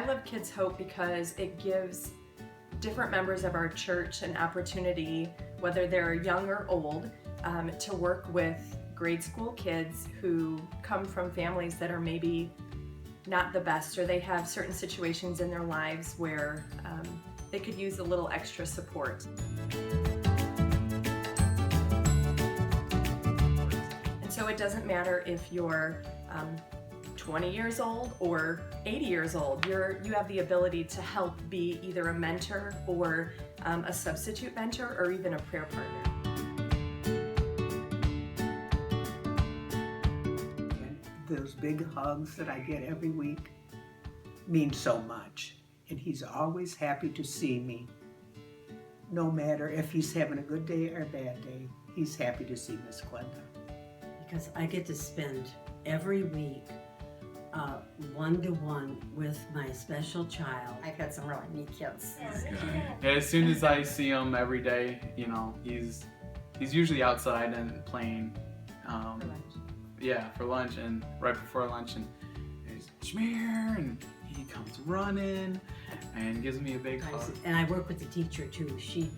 I love Kids Hope because it gives different members of our church an opportunity, whether they're young or old, to work with grade school kids who come from families that are maybe not the best, or they have certain situations in their lives where they could use a little extra support. And so it doesn't matter if you're 20 years old or 80 years old, you have the ability to help be either a mentor or a substitute mentor or even a prayer partner. Those big hugs that I get every week mean so much. And he's always happy to see me. No matter if he's having a good day or a bad day, he's happy to see Miss Glenda. Because I get to spend every week one-to-one with my special child. I've had some really neat kids. Yeah, as soon as I see him every day, you know, he's usually outside and playing. For lunch. Yeah, for lunch, and right before lunch, and he's Schmear, and he comes running and gives me a big hug. And I work with the teacher too. She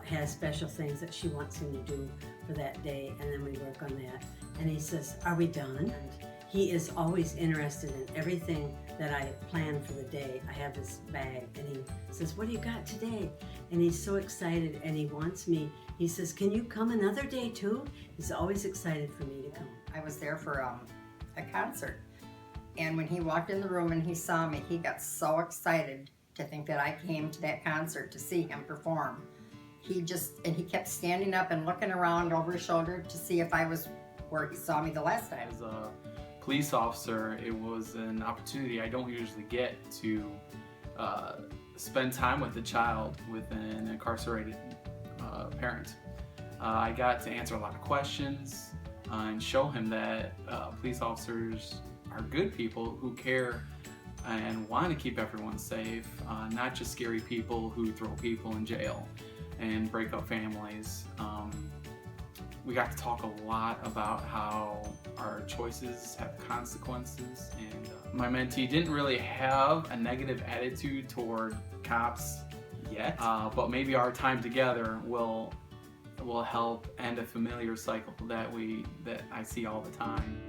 has special things that she wants him to do for that day, and then we work on that. And he says, "Are we done?" And he is always interested in everything that I plan for the day. I have this bag, and he says, "What do you got today?" And he's so excited, and he wants me. He says, "Can you come another day too?" He's always excited for me to come. I was there for a concert, and when he walked in the room and he saw me, he got so excited to think that I came to that concert to see him perform. He kept standing up and looking around over his shoulder to see if I was where he saw me the last time. As a police officer, it was an opportunity I don't usually get to spend time with a child with an incarcerated parent. I got to answer a lot of questions and show him that police officers are good people who care and want to keep everyone safe, not just scary people who throw people in jail and break up families. We got to talk a lot about how our choices have consequences, and my mentee didn't really have a negative attitude toward cops yet, but maybe our time together will help end a familiar cycle that I see all the time.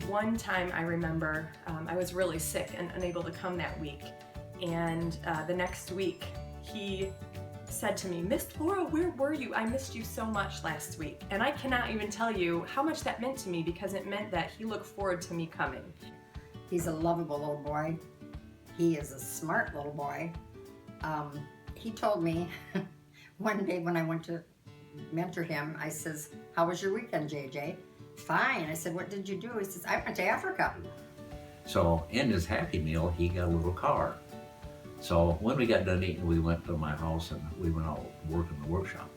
One time I remember I was really sick and unable to come that week, and the next week he said to me, "Miss Laura, where were you? I missed you so much last week." And I cannot even tell you how much that meant to me, because it meant that he looked forward to me coming. He's a lovable little boy. He is a smart little boy. He told me one day when I went to mentor him, I says, "How was your weekend, JJ?" "Fine." I said, "What did you do?" He says, "I went to Africa." So in his Happy Meal, he got a little car. So when we got done eating, we went to my house and we went out to work in the workshop.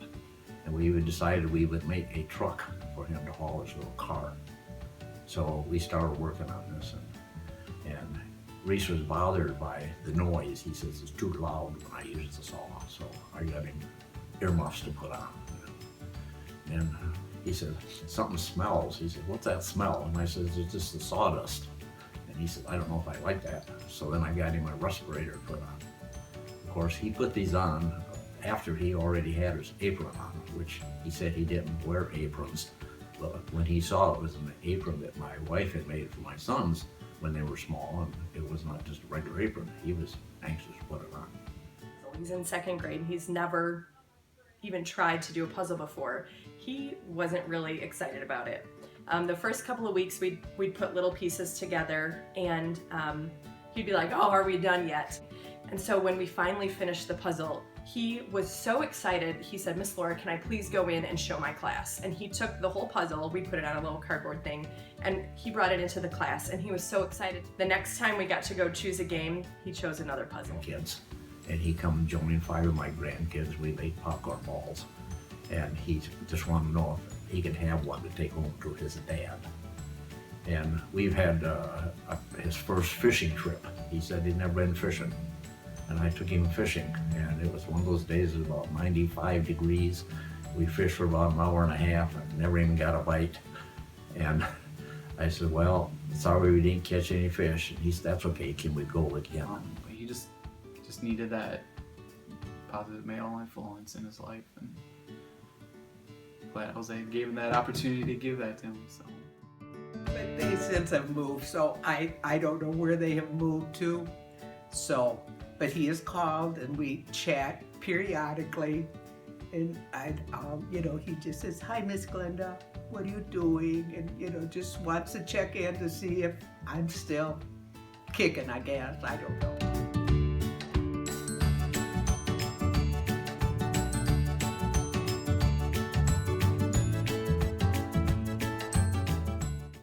And we even decided we would make a truck for him to haul his little car. So we started working on this, and Reese was bothered by the noise. He says it's too loud when I use the saw. So I got him earmuffs to put on. And he said, "Something smells." He said, "What's that smell?" And I said, "It's just the sawdust." And he said, "I don't know if I like that." So then I got him a respirator to put on. Of course, he put these on after he already had his apron on, which he said he didn't wear aprons. But when he saw it was an apron that my wife had made for my sons when they were small, and it was not just a regular apron, he was anxious to put it on. So he's in second grade. He's never even tried to do a puzzle before. He wasn't really excited about it. The first couple of weeks we'd put little pieces together, and he'd be like, "Oh, are we done yet?" And so when we finally finished the puzzle, he was so excited. He said, "Miss Laura, can I please go in and show my class?" And he took the whole puzzle, we put it on a little cardboard thing, and he brought it into the class, and he was so excited. The next time we got to go choose a game, he chose another puzzle. Kids, and he come joining 5 of my grandkids. We made popcorn balls, and he just wanted to know if he could have one to take home to his dad. And we've had his first fishing trip. He said he'd never been fishing, and I took him fishing, and it was one of those days. It was about 95 degrees. We fished for about an hour and a half and never even got a bite. And I said, "Well, sorry we didn't catch any fish." And he said, "That's okay, can we go again?" He just needed that positive male influence in his life, and glad Jose gave him that opportunity to give that to him. So. But they since have moved, so I don't know where they have moved to. So, but he is called and we chat periodically, and he just says, "Hi, Miss Glenda, what are you doing?" And just wants to check in to see if I'm still kicking, I guess. I don't know.